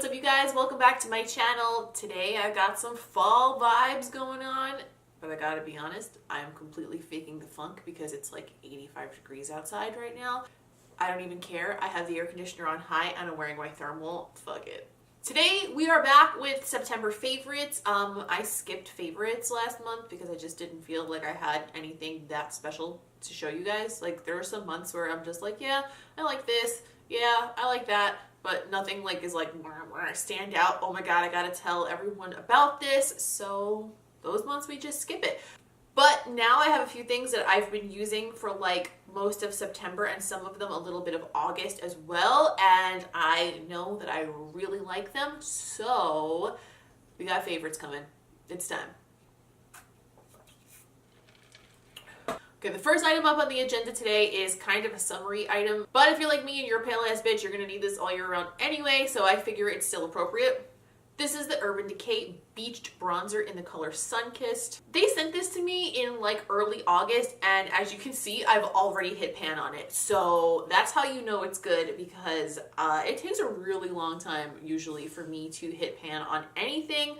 up you guys? Welcome back to my channel. Today I got some fall vibes going on, but I gotta be honest, I am completely faking the funk because it's like 85 degrees outside right now. I don't even care. I have the air conditioner on high and I'm wearing my thermal. Fuck it. Today we are back with September favorites. I skipped favorites last month because I just didn't feel like I had anything that special to show you guys. Like there are some months where I'm just like, yeah, I like this. Yeah, I like that. But nothing like is like stand out. Oh my god, I gotta tell everyone about this. So those months we just skip it. But now I have a few things that I've been using for like most of September and some of them a little bit of August as well. And I know that I really like them. So we got favorites coming. It's time. Okay, the first item up on the agenda today is kind of a summary item, but if you're like me and you're a pale ass bitch, you're gonna need this all year round anyway, so I figure it's still appropriate. This is the Urban Decay Beached Bronzer in the color Sunkissed. They sent this to me in like early August, and as you can see, I've already hit pan on it. So that's how you know it's good, because it takes a really long time usually for me to hit pan on anything.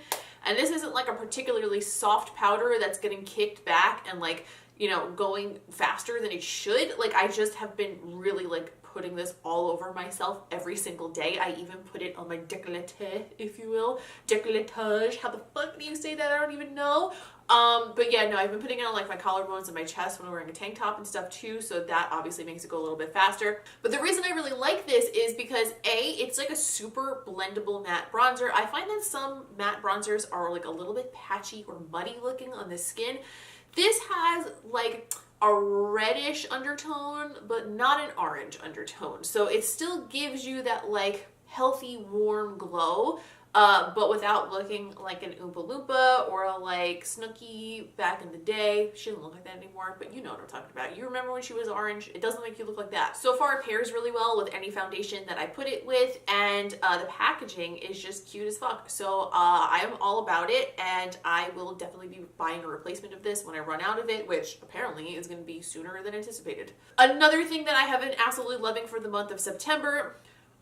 And this isn't like a particularly soft powder that's getting kicked back and like, you know, going faster than it should. Like I just have been really like putting this all over myself every single day. I even put it on my décolleté, if you will. Décolletage, how the fuck do you say that? I don't even know. But yeah, no, I've been putting it on like my collarbones and my chest when I'm wearing a tank top and stuff too, so that obviously makes it go a little bit faster. But the reason I really like this is because A, it's like a super blendable matte bronzer. I find that some matte bronzers are like a little bit patchy or muddy looking on the skin. This has like a reddish undertone, but not an orange undertone. So it still gives you that like healthy, warm glow, but without looking like an Oompa Loompa or a like Snooki back in the day. She doesn't look like that anymore, but you know what I'm talking about. You remember when she was orange? It doesn't make you look like that. So far it pairs really well with any foundation that I put it with, and the packaging is just cute as fuck. So I am all about it, and I will definitely be buying a replacement of this when I run out of it, which apparently is going to be sooner than anticipated. Another thing that I have been absolutely loving for the month of September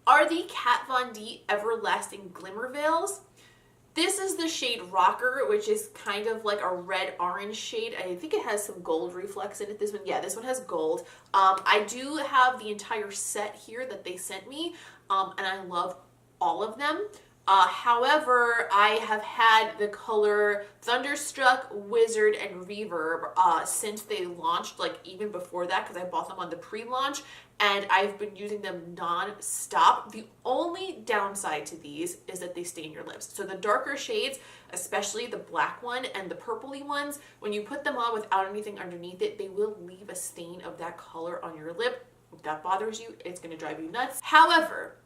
are the Kat Von D Everlasting Glimmer Veils. This is the shade Rocker, which is kind of like a red-orange shade. I think it has some gold reflex in it. This one, yeah, this one has gold. I do have the entire set here that they sent me, and I love all of them. However, I have had the color Thunderstruck, Wizard, and Reverb since they launched, like even before that, because I bought them on the pre-launch, and I've been using them non-stop. The only downside to these is that they stain your lips. So the darker shades, especially the black one and the purpley ones, when you put them on without anything underneath it, they will leave a stain of that color on your lip. If that bothers you, it's going to drive you nuts. However,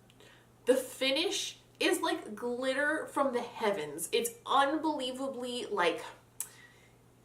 the finish is like glitter from the heavens. It's unbelievably like,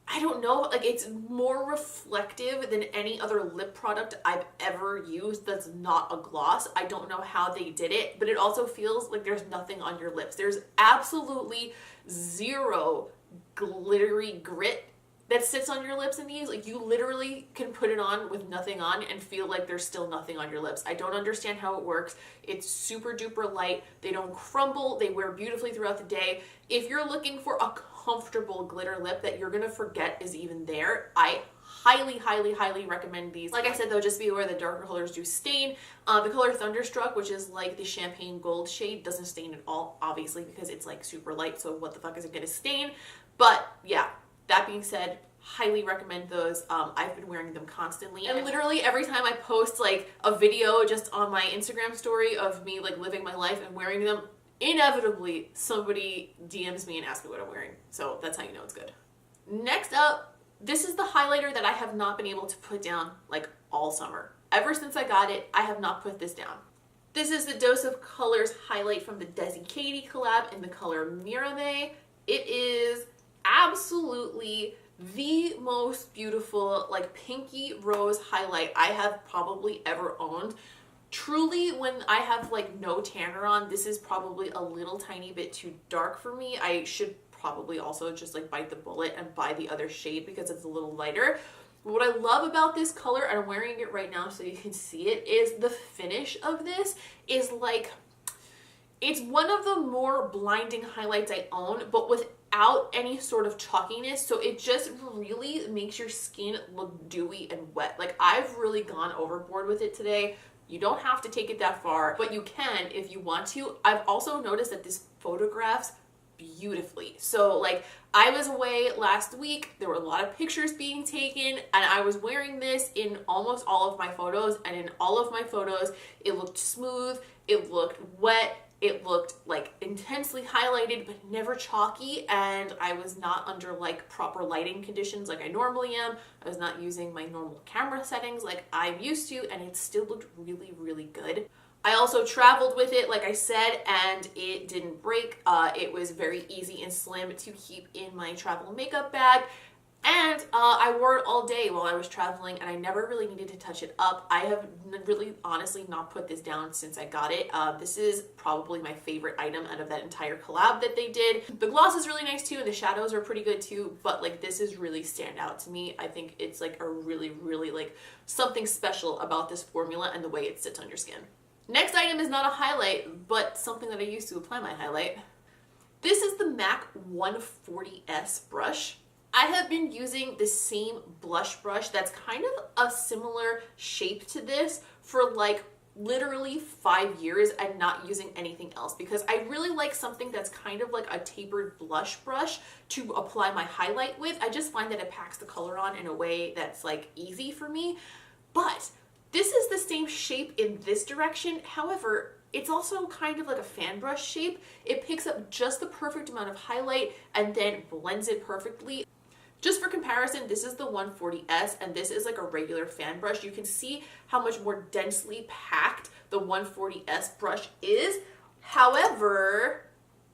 I don't know, like it's more reflective than any other lip product I've ever used that's not a gloss. I don't know how they did it, but it also feels like there's nothing on your lips. There's absolutely zero glittery grit that sits on your lips in these. Like you literally can put it on with nothing on and feel like there's still nothing on your lips. I don't understand how it works. It's super duper light. They don't crumble. They wear beautifully throughout the day. If you're looking for a comfortable glitter lip that you're gonna forget is even there, I highly, highly, highly recommend these. Like I said though, just be aware the darker colors do stain. The color Thunderstruck, which is like the champagne gold shade, doesn't stain at all, obviously, because it's like super light, so what the fuck is it gonna stain? But yeah, that being said, highly recommend those. I've been wearing them constantly, and literally every time I post like a video just on my Instagram story of me like living my life and wearing them, inevitably somebody DMs me and asks me what I'm wearing. So that's how you know it's good. Next up, this is the highlighter that I have not been able to put down like all summer. Ever since I got it, I have not put this down. This is the Dose of Colors highlight from the Desi Katie collab in the color Mirame. It is absolutely the most beautiful like pinky rose highlight I have probably ever owned. Truly, when I have like no tanner on, this is probably a little tiny bit too dark for me. I should probably also just like bite the bullet and buy the other shade because it's a little lighter. What I love about this color, and I'm wearing it right now so you can see it, is the finish of this is like, It's one of the more blinding highlights I own, but without any sort of chalkiness, so it just really makes your skin look dewy and wet. Like, I've really gone overboard with it today. You don't have to take it that far, but you can if you want to. I've also noticed that this photographs beautifully. So like, I was away last week, there were a lot of pictures being taken, and I was wearing this in almost all of my photos, and in all of my photos, it looked smooth, it looked wet, it looked like intensely highlighted, but never chalky, and I was not under like proper lighting conditions like I normally am. I was not using my normal camera settings like I'm used to, and it still looked really, really good. I also traveled with it, like I said, and it didn't break. It was very easy and slim to keep in my travel makeup bag. And I wore it all day while I was traveling, and I never really needed to touch it up. I have really honestly not put this down since I got it. This is probably my favorite item out of that entire collab that they did. The gloss is really nice too, and the shadows are pretty good too, but like, this is really stand out to me. I think it's like a really, really like something special about this formula and the way it sits on your skin. Next item is not a highlight, but something that I use to apply my highlight. This is the MAC 140S brush. I have been using the same blush brush that's kind of a similar shape to this for like literally 5 years and not using anything else, because I really like something that's kind of like a tapered blush brush to apply my highlight with. I just find that it packs the color on in a way that's like easy for me. But this is the same shape in this direction. However, it's also kind of like a fan brush shape. It picks up just the perfect amount of highlight and then blends it perfectly. Just for comparison, this is the 140S and this is like a regular fan brush. You can see how much more densely packed the 140S brush is. However,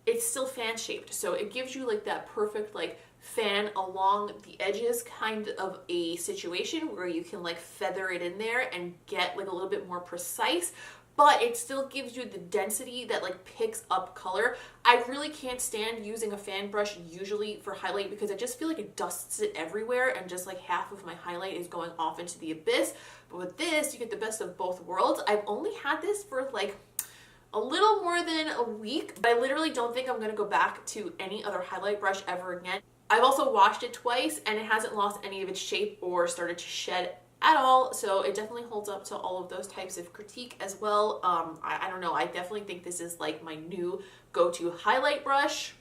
it's still fan shaped. So it gives you like that perfect like fan along the edges kind of a situation where you can like feather it in there and get like a little bit more precise, but it still gives you the density that like picks up color. I really can't stand using a fan brush usually for highlight because I just feel like it dusts it everywhere and just like half of my highlight is going off into the abyss. But with this, you get the best of both worlds. I've only had this for like a little more than a week, but I literally don't think I'm gonna go back to any other highlight brush ever again. I've also washed it twice and it hasn't lost any of its shape or started to shed at all, so it definitely holds up to all of those types of critique as well. I don't know, I definitely think this is like my new go-to highlight brush.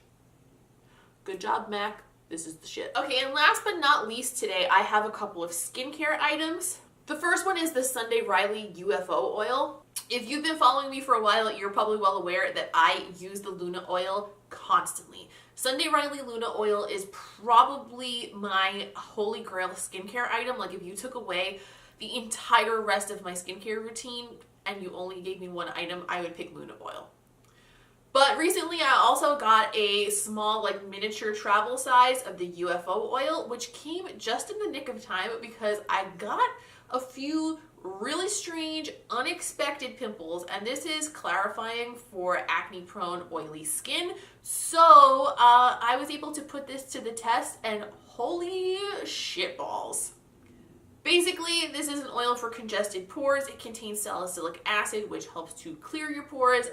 Good job, MAC. This is the shit. Okay, and last but not least today, I have a couple of skincare items. The first one is the Sunday Riley UFO Oil. If you've been following me for a while, you're probably well aware that I use the Luna oil constantly. Sunday Riley Luna oil is probably my holy grail skincare item. Like, if you took away the entire rest of my skincare routine and you only gave me one item, I would pick Luna oil. But recently I also got a small like miniature travel size of the UFO oil, which came just in the nick of time because I got a few really strange, unexpected pimples, and this is clarifying for acne-prone, oily skin. So I was able to put this to the test, and holy shitballs. Basically, this is an oil for congested pores. It contains salicylic acid, which helps to clear your pores.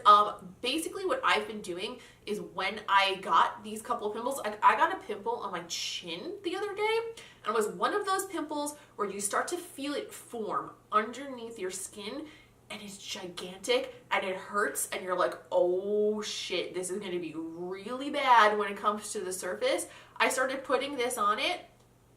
Basically, what I've been doing is when I got these couple of pimples, I got a pimple on my chin the other day, and it was one of those pimples where you start to feel it form underneath your skin, and it's gigantic, and it hurts, and you're like, oh shit, this is gonna be really bad when it comes to the surface. I started putting this on it,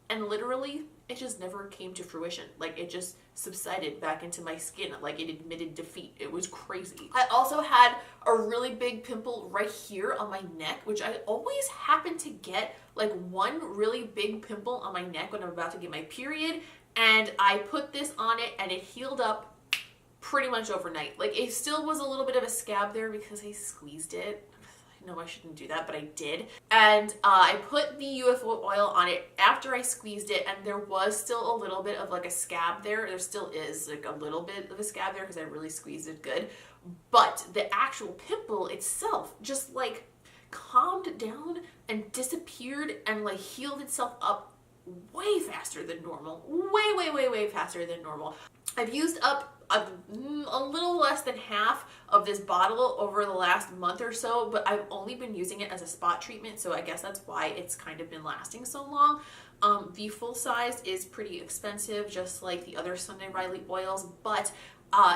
and literally, it just never came to fruition. Like, it just subsided back into my skin. Like, it admitted defeat. It was crazy. I also had a really big pimple right here on my neck, which I always happen to get like one really big pimple on my neck when I'm about to get my period. And I put this on it and it healed up pretty much overnight. Like, it still was a little bit of a scab there because I squeezed it. No, I shouldn't do that, but I did. And I put the UFO oil on it after I squeezed it, and there was still a little bit of like a scab there. There still is like a little bit of a scab there because I really squeezed it good. But the actual pimple itself just like calmed down and disappeared and like healed itself up way faster than normal. Way faster than normal. I've used up a little less than half of this bottle over the last month or so, but I've only been using it as a spot treatment, so I guess that's why it's kind of been lasting so long. The full size is pretty expensive, just like the other Sunday Riley oils, but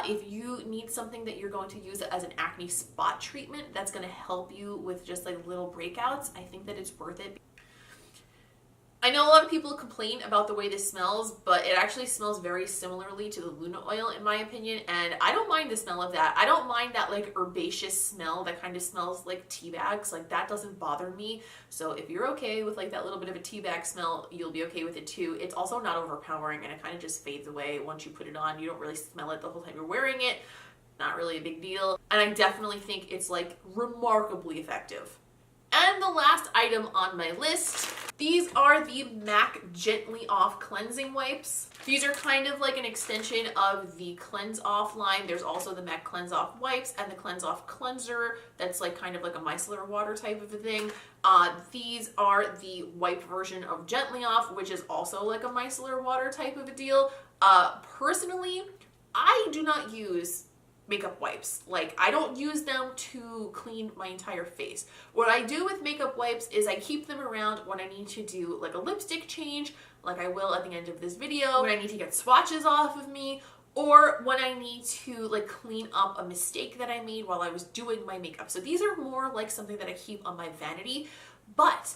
if you need something that you're going to use as an acne spot treatment that's going to help you with just like little breakouts, I think that it's worth it. I know a lot of people complain about the way this smells, but it actually smells very similarly to the Luna oil in my opinion, and I don't mind the smell of that. I don't mind that like herbaceous smell that kind of smells like tea bags. Like that doesn't bother me. So if you're okay with like that little bit of a tea bag smell, you'll be okay with it too. It's also not overpowering and it kind of just fades away once you put it on. You don't really smell it the whole time you're wearing it. Not really a big deal. And I definitely think it's like remarkably effective. And the last item on my list, these are the MAC Gently Off Cleansing Wipes. These are kind of like an extension of the Cleanse Off line. There's also the MAC Cleanse Off Wipes and the Cleanse Off Cleanser. That's like kind of like a micellar water type of a thing. These are the wipe version of Gently Off, which is also like a micellar water type of a deal. Personally, I do not use makeup wipes. Like I don't use them to clean my entire face. What I do with makeup wipes is I keep them around when I need to do like a lipstick change, like I will at the end of this video, when I need to get swatches off of me, or when I need to like clean up a mistake that I made while I was doing my makeup. So these are more like something that I keep on my vanity, but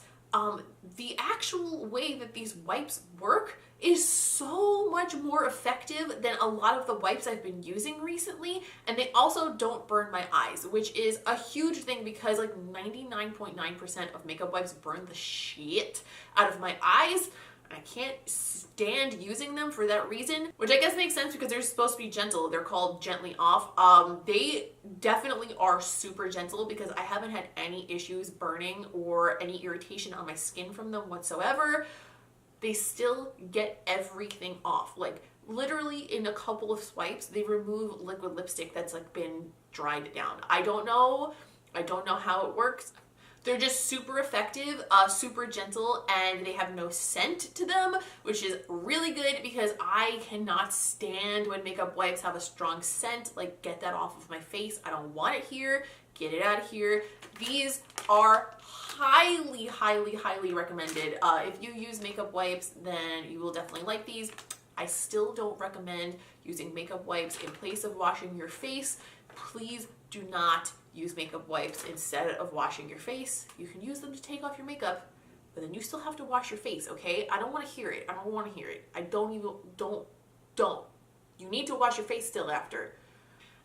the actual way that these wipes work is so much more effective than a lot of the wipes I've been using recently, and they also don't burn my eyes, which is a huge thing because like 99.9% of makeup wipes burn the shit out of my eyes. I can't stand using them for that reason, which I guess makes sense because they're supposed to be gentle. They're called Gently Off. They definitely are super gentle because I haven't had any issues burning or any irritation on my skin from them whatsoever. They still get everything off. Like literally in a couple of swipes, they remove liquid lipstick that's like been dried down. I don't know how it works. They're just super effective, super gentle, and they have no scent to them, which is really good because I cannot stand when makeup wipes have a strong scent. Like, get that off of my face. I don't want it here. Get it out of here. These are highly, highly, highly recommended. If you use makeup wipes, then you will definitely like these. I still don't recommend using makeup wipes in place of washing your face. Please do not use makeup wipes instead of washing your face. You can use them to take off your makeup, but then you still have to wash your face, okay? I don't want to hear it. I don't want to hear it. I don't. You need to wash your face still after.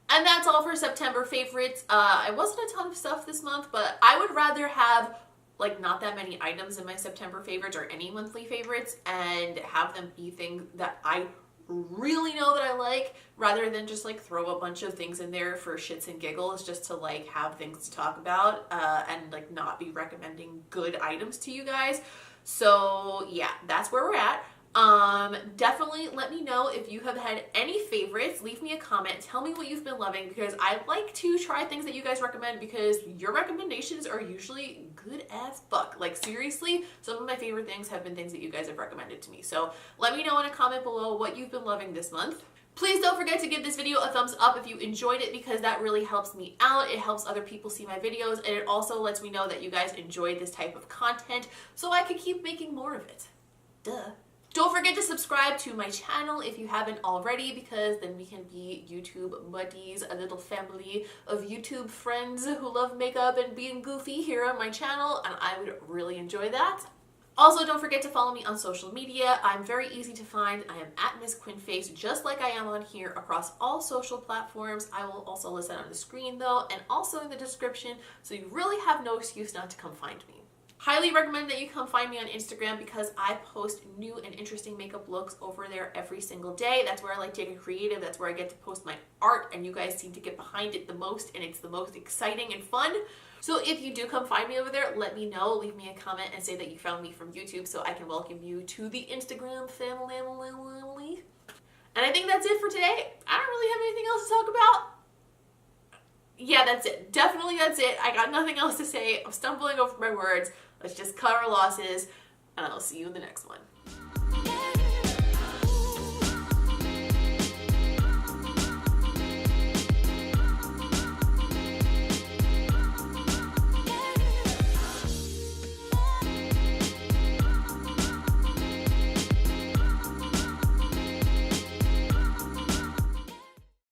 And that's all for September favorites. It wasn't a ton of stuff this month, but I would rather have like not that many items in my September favorites or any monthly favorites and have them be things that I really know that I like, rather than just like throw a bunch of things in there for shits and giggles just to like have things to talk about and like not be recommending good items to you guys. So yeah, that's where we're at. Definitely let me know if you have had any favorites. Leave me a comment, tell me what you've been loving, because I like to try things that you guys recommend because your recommendations are usually good as fuck. Like seriously, some of my favorite things have been things that you guys have recommended to me. So let me know in a comment below what you've been loving this month. Please don't forget to give this video a thumbs up if you enjoyed it, because that really helps me out. It helps other people see my videos, and it also lets me know that you guys enjoyed this type of content so I can keep making more of it. Duh. Don't forget to subscribe to my channel if you haven't already, because then we can be YouTube buddies, a little family of YouTube friends who love makeup and being goofy here on my channel, and I would really enjoy that. Also, don't forget to follow me on social media. I'm very easy to find. I am at Miss Quinnface, just like I am on here across all social platforms. I will also list that on the screen though, and also in the description, so you really have no excuse not to come find me. Highly recommend that you come find me on Instagram because I post new and interesting makeup looks over there every single day. That's where I like to get creative. That's where I get to post my art, and you guys seem to get behind it the most, and it's the most exciting and fun. So if you do come find me over there, let me know. Leave me a comment and say that you found me from YouTube so I can welcome you to the Instagram family. And I think that's it for today. I don't really have anything else to talk about. Yeah, that's it. Definitely that's it. I got nothing else to say. I'm stumbling over my words. Let's just cut our losses, and I'll see you in the next one.